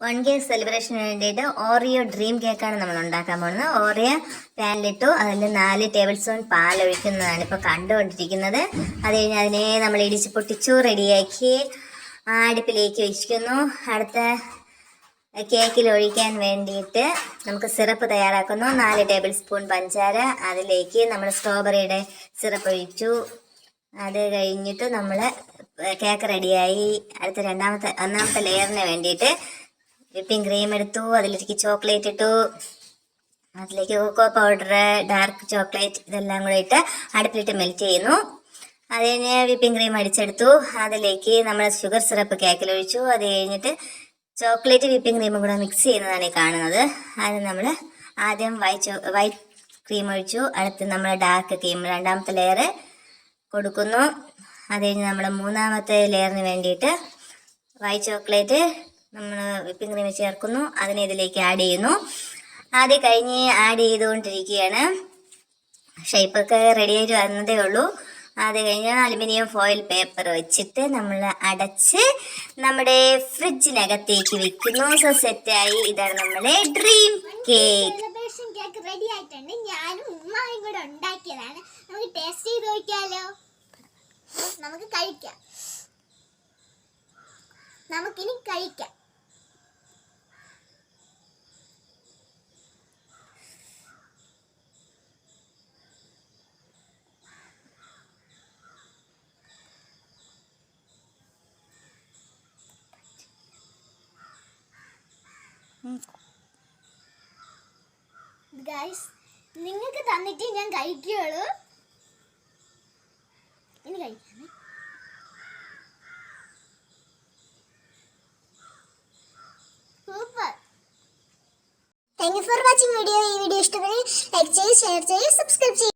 1K സെലിബ്രേഷന് വേണ്ടിയിട്ട് Oreo dream കേക്കാണ് നമ്മൾ ഉണ്ടാക്കാൻ പോകുന്നത്. ഓറിയോ പാനിലിട്ടു, അതിൽ 4 ടേബിൾ സ്പൂൺ പാൽ ഒഴിക്കുന്നതാണ് ഇപ്പോൾ കണ്ടുകൊണ്ടിരിക്കുന്നത്. അത് കഴിഞ്ഞ് അതിനെ നമ്മൾ ഇടിച്ച് പൊട്ടിച്ചു റെഡിയാക്കി അടുപ്പിലേക്ക് വെച്ചിരിക്കുന്നു. അടുത്ത കേക്കിൽ ഒഴിക്കാൻ വേണ്ടിയിട്ട് നമുക്ക് സിറപ്പ് തയ്യാറാക്കുന്നു. 4 ടേബിൾ സ്പൂൺ പഞ്ചാര, അതിലേക്ക് നമ്മൾ സ്ട്രോബെറിയുടെ സിറപ്പ് ഒഴിച്ചു. അത് കഴിഞ്ഞിട്ട് നമ്മൾ കേക്ക് റെഡിയായി. അടുത്ത ഒന്നാമത്തെ ലെയറിന് വേണ്ടിയിട്ട് വിപ്പിംഗ് ക്രീം എടുത്തു, അതിലേക്ക് ചോക്ലേറ്റ് ഇട്ടു, അതിലേക്ക് കൊക്കോ പൗഡർ, ഡാർക്ക് ചോക്ലേറ്റ് ഇതെല്ലാം കൂടെ ഇട്ട് അടുപ്പിലിട്ട് മെൽറ്റ് ചെയ്യുന്നു. അത് കഴിഞ്ഞ് വിപ്പിംഗ് ക്രീം അടിച്ചെടുത്തു, അതിലേക്ക് നമ്മൾ ഷുഗർ സിറപ്പ് കേക്കിൽ ഒഴിച്ചു. അത് കഴിഞ്ഞിട്ട് ചോക്ലേറ്റ് വിപ്പിംഗ് ക്രീമും കൂടെ മിക്സ് ചെയ്യുന്നതാണ് ഈ കാണുന്നത്. അത് നമ്മൾ ആദ്യം വൈറ്റ് ക്രീം ഒഴിച്ചു, അടുത്ത് നമ്മൾ ഡാർക്ക് ക്രീം രണ്ടാമത്തെ ലെയർ കൊടുക്കുന്നു. അത് കഴിഞ്ഞ് നമ്മൾ മൂന്നാമത്തെ ലെയറിന് വേണ്ടിയിട്ട് വൈറ്റ് ചോക്ലേറ്റ് നമ്മൾ വിപ്പിംഗ് ക്രീം ചേർക്കുന്നു, അതിനെ ഇതിലേക്ക് ആഡ് ചെയ്യുന്നു. അത് കഴിഞ്ഞ് ആഡ് ചെയ്തുകൊണ്ടിരിക്കുകയാണ്. ഷേപ്പൊക്കെ റെഡി ആയിട്ട് വരുന്നതേ ഉള്ളൂ. അത് കഴിഞ്ഞ് അലുമിനിയം ഫോയിൽ പേപ്പർ വെച്ചിട്ട് നമ്മൾ അടച്ച് നമ്മുടെ ഫ്രിഡ്ജിനകത്തേക്ക് വെക്കുന്നു. സോ സെറ്റായി. ഇതാണ് നമ്മുടെ ഡ്രീം കേക്ക്. കേക്ക് റെഡി ആയിട്ടുണ്ട്. ഞാനും ഉമ്മായും കൂടെ ഉണ്ടാക്കിയതാണ്. നമുക്ക് ടേസ്റ്റ് ചെയ്ത് നോക്കിയാലോ? നമുക്ക് കഴിക്കാം. നമുക്കിനി കഴിക്കാം. ഗൈസ്, നിങ്ങൾക്ക് തന്നിട്ട് ഞാൻ കഴിക്കുള്ളൂ. ഇനി കഴിക്കാമേ. Super. Thank you for watching video. ഈ വീഡിയോ ഇഷ്ടപ്പെട്ടെങ്കിൽ ലൈക്ക് ചെയ്യൂ, ഷെയർ ചെയ്യൂ, സബ്സ്ക്രൈബ് ചെയ്യൂ.